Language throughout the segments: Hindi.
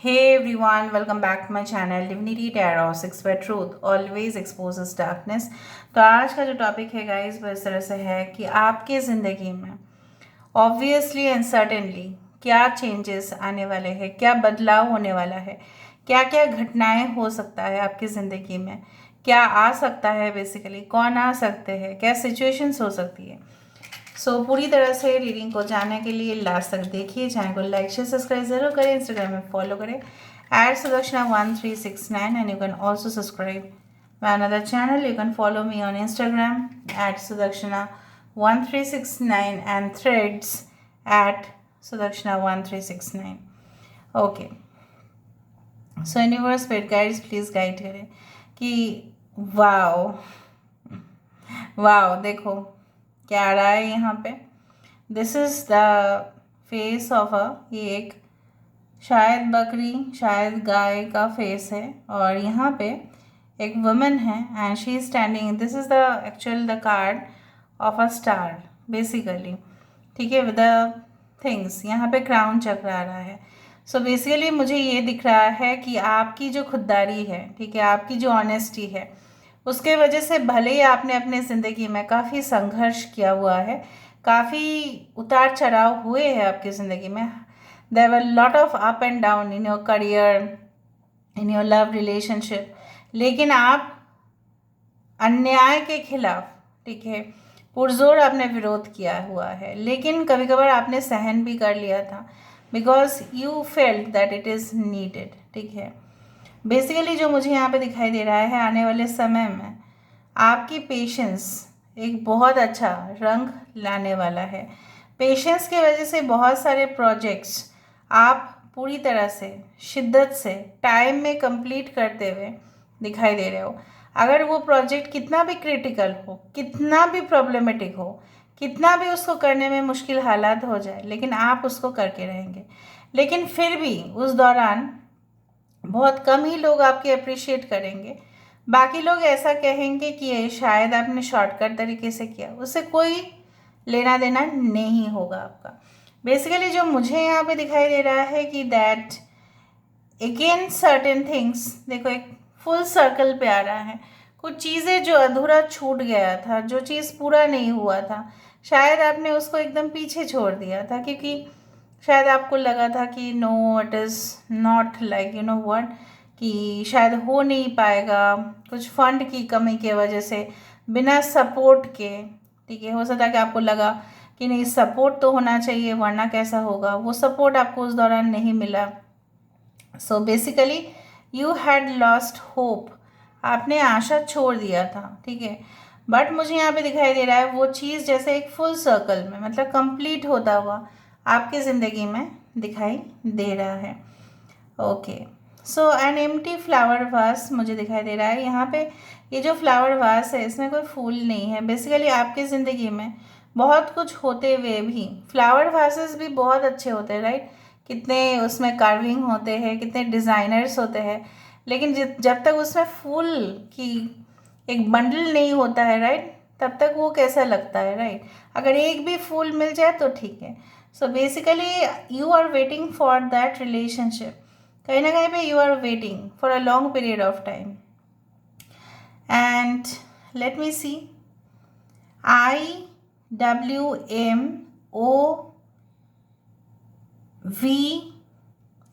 Hey everyone, welcome back to my channel Divinity Tarot 6 where truth always exposes darkness। तो आज का जो टॉपिक है गाइस वो इस तरह से है कि आपके ज़िंदगी में ऑब्वियसली एंड सर्टेनली क्या चेंजेस आने वाले हैं, क्या बदलाव होने वाला है, क्या क्या घटनाएं हो सकता है आपकी ज़िंदगी में, क्या आ सकता है, बेसिकली कौन आ सकते हैं, क्या सिचुएशंस हो सकती है। पूरी तरह से रीडिंग को जानने के लिए लास्ट तक देखिए। चैनल को लाइक शेयर सब्सक्राइब जरूर करें, इंस्टाग्राम में फॉलो करें @Sudakshana1369 and you can also subscribe my another channel. You can follow me on Instagram @Sudakshana1369 and threads @Sudakshana1369. Okay, so universe paid guides please guide करें कि वाओ वाओ देखो क्या आ रहा है यहाँ पे। This is the face of ये एक शायद बकरी शायद गाय का फेस है और यहाँ पे एक वुमन है and she is standing. This is the actual the card of a star basically, ठीक है, विद द थिंग्स। यहाँ पे क्राउन चक्र आ रहा है। सो बेसिकली मुझे ये दिख रहा है कि आपकी जो खुददारी है, ठीक है, आपकी जो ऑनेस्टी है, उसके वजह से भले ही आपने अपने ज़िंदगी में काफ़ी संघर्ष किया हुआ है, काफ़ी उतार चढ़ाव हुए हैं आपकी ज़िंदगी में। There were lot of up and down in your career, in your love relationship, लेकिन आप अन्याय के खिलाफ, ठीक है, पुरजोर आपने विरोध किया हुआ है, लेकिन कभी कभार आपने सहन भी कर लिया था because you felt that it is needed, ठीक है। बेसिकली जो मुझे यहाँ पे दिखाई दे रहा है, आने वाले समय में आपकी पेशेंस एक बहुत अच्छा रंग लाने वाला है। पेशेंस की वजह से बहुत सारे प्रोजेक्ट्स आप पूरी तरह से शिद्दत से टाइम में कंप्लीट करते हुए दिखाई दे रहे हो। अगर वो प्रोजेक्ट कितना भी क्रिटिकल हो, कितना भी प्रॉब्लमेटिक हो, कितना भी उसको करने में मुश्किल हालात हो जाए, लेकिन आप उसको करके रहेंगे। लेकिन फिर भी उस दौरान बहुत कम ही लोग आपकी अप्रिशिएट करेंगे। बाकी लोग ऐसा कहेंगे कि ये शायद आपने शॉर्टकट तरीके से किया, उससे कोई लेना देना नहीं होगा आपका। बेसिकली जो मुझे यहाँ पे दिखाई दे रहा है कि दैट अगेन सर्टेन थिंग्स, देखो एक फुल सर्कल पे आ रहा है। कुछ चीज़ें जो अधूरा छूट गया था, जो चीज़ पूरा नहीं हुआ था, शायद आपने उसको एकदम पीछे छोड़ दिया था क्योंकि शायद आपको लगा था कि no it is not like you know what, कि शायद हो नहीं पाएगा कुछ फंड की कमी की वजह से, बिना सपोर्ट के, ठीक है। हो सकता है कि आपको लगा कि नहीं सपोर्ट तो होना चाहिए वरना कैसा होगा, वो सपोर्ट आपको उस दौरान नहीं मिला। सो basically you had lost hope, आपने आशा छोड़ दिया था, ठीक है। बट मुझे यहाँ पे दिखाई दे रहा है वो चीज़ जैसे एक फुल सर्कल में, मतलब कंप्लीट होता हुआ आपकी ज़िंदगी में दिखाई दे रहा है। Okay, so an empty flower vase मुझे दिखाई दे रहा है यहाँ पे। ये जो फ्लावर वास है इसमें कोई फूल नहीं है। बेसिकली आपकी ज़िंदगी में बहुत कुछ होते हुए भी फ्लावर वासेस भी बहुत अच्छे होते हैं, राइट। कितने उसमें कार्विंग होते हैं, कितने डिज़ाइनर्स होते हैं, लेकिन जब तक उसमें फूल की एक बंडल नहीं होता है, राइट, तब तक वो कैसा लगता है, राइट। अगर एक भी फूल मिल जाए तो ठीक है। So basically you are waiting for that relationship, कहीं ना कहीं पे you are waiting for a long period of time. And let me see, IWMOV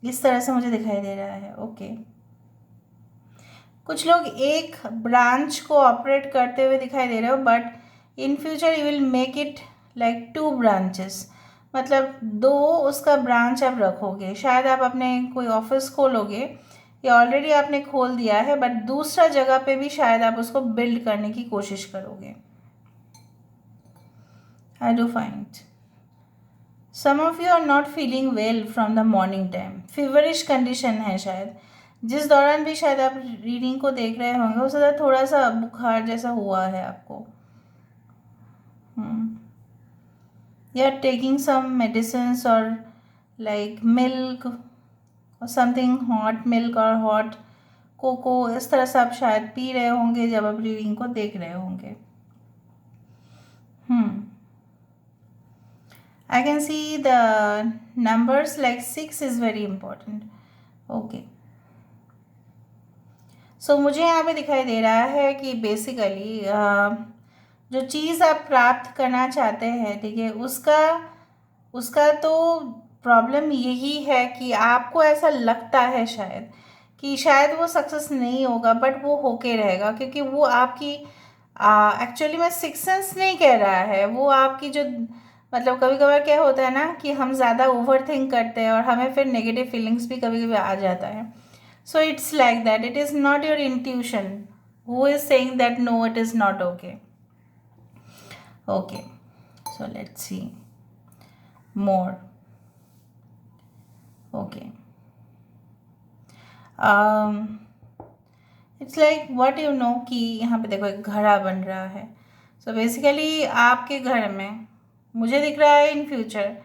इस तरह से मुझे दिखाई दे रहा है। ओके, कुछ लोग एक ब्रांच को ऑपरेट करते हुए दिखाई दे रहे हो, but in future you will make it like 2 branches, मतलब 2 उसका ब्रांच आप रखोगे। शायद आप अपने कोई ऑफिस खोलोगे या ऑलरेडी आपने खोल दिया है, बट दूसरा जगह पे भी शायद आप उसको बिल्ड करने की कोशिश करोगे। I do find some of you are not feeling well from the morning time, feverish condition है शायद, जिस दौरान भी शायद आप रीडिंग को देख रहे होंगे, उस दौरान थोड़ा सा बुखार जैसा हुआ है आपको। You are taking some medicines और लाइक मिल्क और समथिंग हॉट मिल्क और हॉट कोको, इस तरह से आप शायद पी रहे होंगे जब आप रीडिंग को देख रहे होंगे। I can see the numbers like 6 is very important. Okay, सो मुझे यहाँ पे दिखाई दे रहा है कि बेसिकली जो चीज़ आप प्राप्त करना चाहते हैं, ठीक है, उसका उसका तो प्रॉब्लम यही है कि आपको ऐसा लगता है शायद कि शायद वो सक्सेस नहीं होगा, बट वो होके रहेगा, क्योंकि वो आपकी एक्चुअली में सिक्स सेंस नहीं कह रहा है, वो आपकी जो मतलब कभी कभार क्या होता है ना कि हम ज़्यादा ओवर थिंक करते हैं और हमें फिर नेगेटिव फीलिंग्स भी कभी कभी आ जाता है. So it's like that. It is not your intuition who is saying that no, it is not okay. Okay. So let's see more. Okay. It's like what you know कि यहाँ पे देखो एक घड़ा बन रहा है. So basically आपके घर में मुझे दिख रहा है in future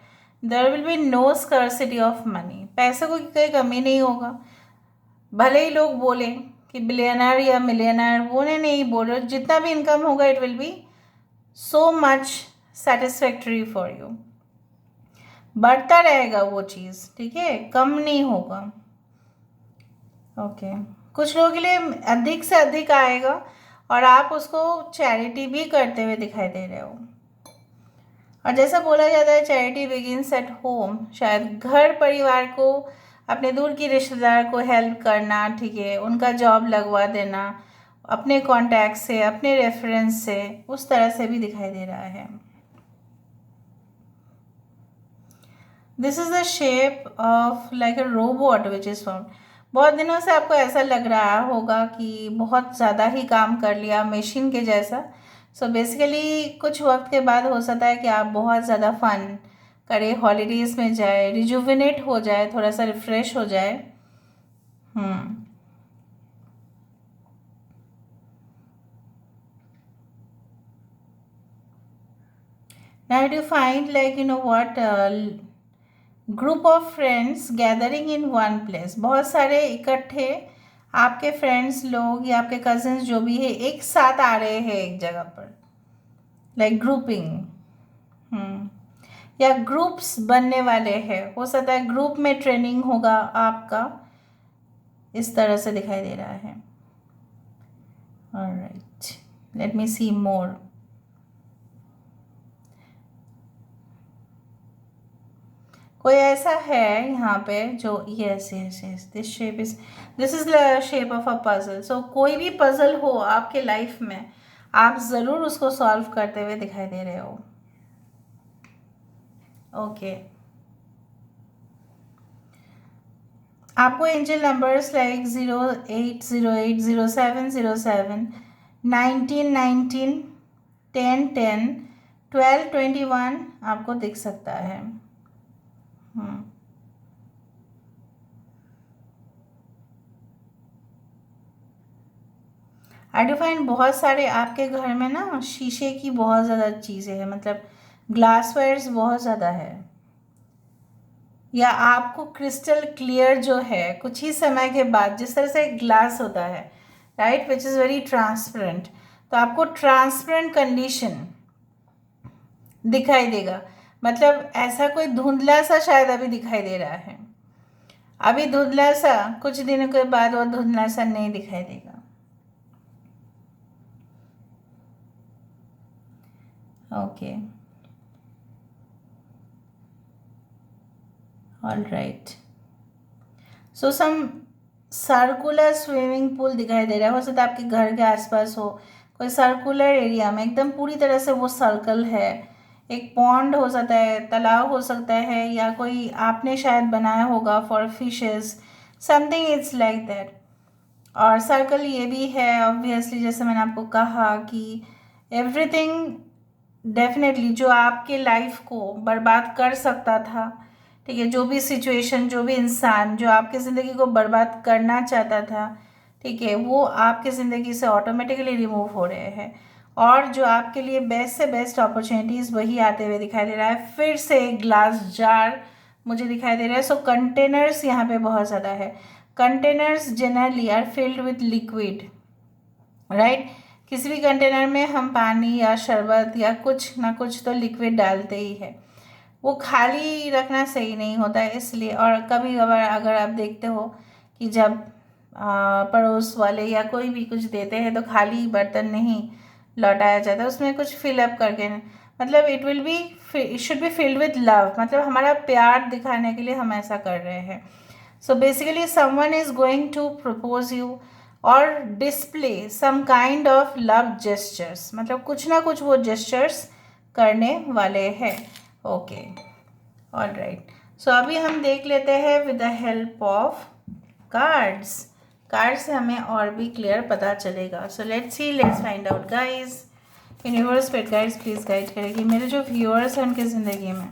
there will be no scarcity of money. पैसे को कोई कमी नहीं होगा. भले ही लोग बोलें कि बिलियनर या मिलियनर, वो नहीं बोल रहे, जितना भी इनकम होगा it will be so much satisfactory for you. बढ़ता रहेगा वो चीज़, ठीक है, कम नहीं होगा. ओके, कुछ लोगों के लिए अधिक से अधिक आएगा और आप उसको चैरिटी भी करते हुए दिखाई दे रहे हो. और जैसा बोला जाता है चैरिटी बिगिंस एट होम, शायद घर परिवार को, अपने दूर की रिश्तेदार को हेल्प करना, ठीक है, उनका जॉब लगवा देना अपने कॉन्टैक्ट से, अपने रेफरेंस से, उस तरह से भी दिखाई दे रहा है. This is the shape of like a robot which is found. बहुत दिनों से आपको ऐसा लग रहा होगा कि बहुत ज़्यादा ही काम कर लिया मशीन के जैसा. सो बेसिकली कुछ वक्त के बाद हो सकता है कि आप बहुत ज़्यादा फन करें, हॉलीडेज़ में जाए, रिजुविनेट हो जाए, थोड़ा सा रिफ्रेश हो जाए. Now you find like you know what group of friends gathering in one place. बहुत सारे इकट्ठे आपके फ्रेंड्स लोग या आपके कजिन्स जो भी है एक साथ आ रहे हैं एक जगह पर, लाइक ग्रुपिंग. या ग्रुप्स बनने वाले हैं, हो सकता है ग्रुप में ट्रेनिंग होगा आपका, इस तरह से दिखाई दे रहा है. All right, let me see more. कोई ऐसा है यहाँ पे जो yes yes yes this is the shape of a puzzle. So कोई भी पजल हो आपके लाइफ में, आप ज़रूर उसको सॉल्व करते हुए दिखाई दे रहे हो. ओके, आपको एंजल नंबर्स लाइक 08080707, 1919, 1010, 1221 आपको दिख सकता है. आई डिफाइन बहुत सारे आपके घर में ना शीशे की बहुत ज़्यादा चीज़ें हैं, मतलब ग्लासवेयर्स बहुत ज़्यादा है, या आपको क्रिस्टल क्लियर जो है कुछ ही समय के बाद, जिस तरह से ग्लास होता है right which is very transparent, तो आपको ट्रांसपेरेंट कंडीशन दिखाई देगा. मतलब ऐसा कोई धुंधला सा शायद अभी दिखाई दे रहा है, अभी धुंधला सा, कुछ दिनों के बाद वो धुंधला सा नहीं दिखाई देगा. Okay, all right. So some circular swimming pool दिखाई दे रहा है. हो सकता है आपके घर के आसपास हो, कोई सर्कुलर एरिया में एकदम पूरी तरह से वो सर्कल है. एक पॉन्ड हो सकता है, तालाब हो सकता है, या कोई आपने शायद बनाया होगा for fishes, something it's like that. और सर्कल ये भी है ऑब्वियसली, जैसे मैंने आपको कहा कि एवरीथिंग डेफिनेटली जो आपके लाइफ को बर्बाद कर सकता था, ठीक है, जो भी सिचुएशन, जो भी इंसान जो आपकी ज़िंदगी को बर्बाद करना चाहता था, ठीक है, वो आपकी ज़िंदगी से ऑटोमेटिकली रिमूव हो रहे हैं. और जो आपके लिए बेस्ट से बेस्ट अपॉर्चुनिटीज़ वही आते हुए दिखाई दे रहा है. फिर से एक ग्लास जार मुझे दिखाई दे रहा है. सो कंटेनर्स यहाँ पे बहुत ज़्यादा है. Containers generally are filled with liquid, right. किसी भी कंटेनर में हम पानी या शरबत या कुछ ना कुछ तो लिक्विड डालते ही है. वो खाली रखना सही नहीं होता है, इसलिए. और कभी कभार अगर आप देखते हो कि जब पड़ोस वाले या कोई भी कुछ देते हैं तो खाली बर्तन नहीं लौटाया जाता, उसमें कुछ फिलअप करके, मतलब it should be filled with love, मतलब हमारा प्यार दिखाने के लिए हम ऐसा कर रहे हैं. So basically someone is going to propose you और display some kind of love gestures, मतलब कुछ ना कुछ वो जेस्चर्स करने वाले हैं. Okay, all right. सो अभी हम देख लेते हैं with the help of cards. Card से हमें और भी क्लियर पता चलेगा. So let's find out guys. Universe pet guides please guide करेगी मेरे जो व्यूअर्स हैं उनकी ज़िंदगी में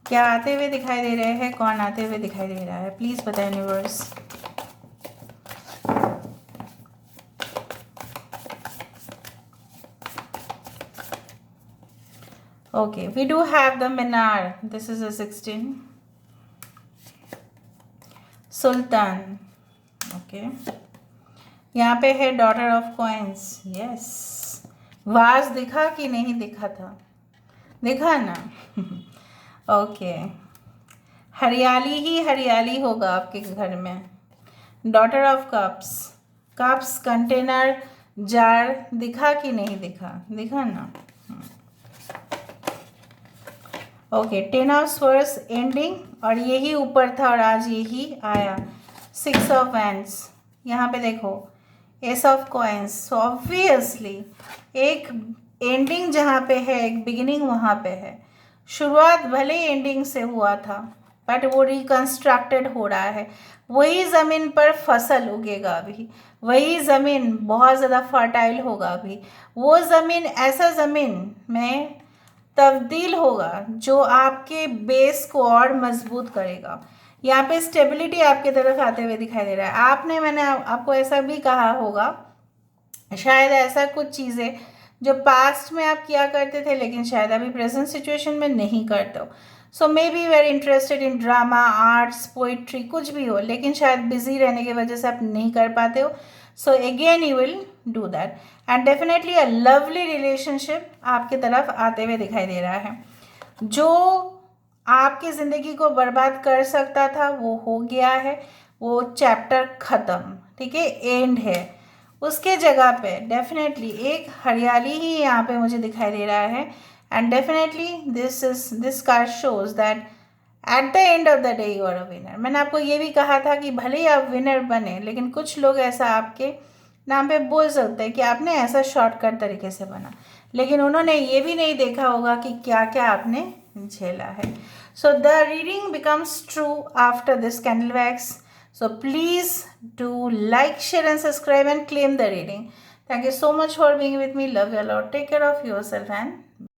क्या आते हुए दिखाई दे रहे हैं, कौन आते हुए दिखाई दे रहा है, प्लीज़ बताएं universe. Okay, we do have the minar. This is a 16. सुल्तान. ओके, यहाँ पे है डॉटर ऑफ कॉइन्स. यस, वाज दिखा कि नहीं दिखा था, दिखा ना. ओके, हरियाली ही हरियाली होगा आपके घर में. Daughter of cups. Cups, container, jar, दिखा कि नहीं दिखा, दिखा ना. ओके, 10 ऑफ स्वर्ड्स एंडिंग, और यही ऊपर था और आज यही आया. 6 ऑफ वैंड्स. यहाँ पे देखो S of coins. So obviously एक एंडिंग जहाँ पे है, एक बिगिनिंग वहाँ पे है. शुरुआत भले ही एंडिंग से हुआ था बट वो रिकंस्ट्रक्टेड हो रहा है. वही ज़मीन पर फसल उगेगा अभी, वही ज़मीन बहुत ज़्यादा फर्टाइल होगा अभी. वो ज़मीन ऐसा ज़मीन में तब्दील होगा जो आपके बेस को और मजबूत करेगा. यहाँ पे स्टेबिलिटी आपकी तरफ आते हुए दिखाई दे रहा है. मैंने आपको ऐसा भी कहा होगा, शायद ऐसा कुछ चीज़ें जो पास्ट में आप किया करते थे लेकिन शायद अभी प्रेजेंट सिचुएशन में नहीं करते हो. So maybe very interested in drama, arts, poetry, कुछ भी हो, लेकिन शायद बिजी रहने की वजह से आप नहीं कर पाते हो. So again you will do that and definitely a lovely relationship आपकी तरफ आते हुए दिखाई दे रहा है. जो आपकी ज़िंदगी को बर्बाद कर सकता था वो हो गया है, वो चैप्टर ख़त्म, ठीक है, एंड है. उसके जगह पे डेफिनेटली एक हरियाली ही यहाँ पे मुझे दिखाई दे रहा है. And definitely this card shows that at the end of the day you are a winner. मैंने आपको ये भी कहा था कि भले ही आप विनर बने लेकिन कुछ लोग ऐसा आपके नाम पे बोल सकते हैं कि आपने ऐसा शॉर्टकट तरीके से बना, लेकिन उन्होंने ये भी नहीं देखा होगा कि क्या क्या आपने झेला है. So the reading becomes true after this candle wax. So please do like, share and subscribe and claim the reading. Thank you so much for being with me. Love you a lot. Take care of yourself and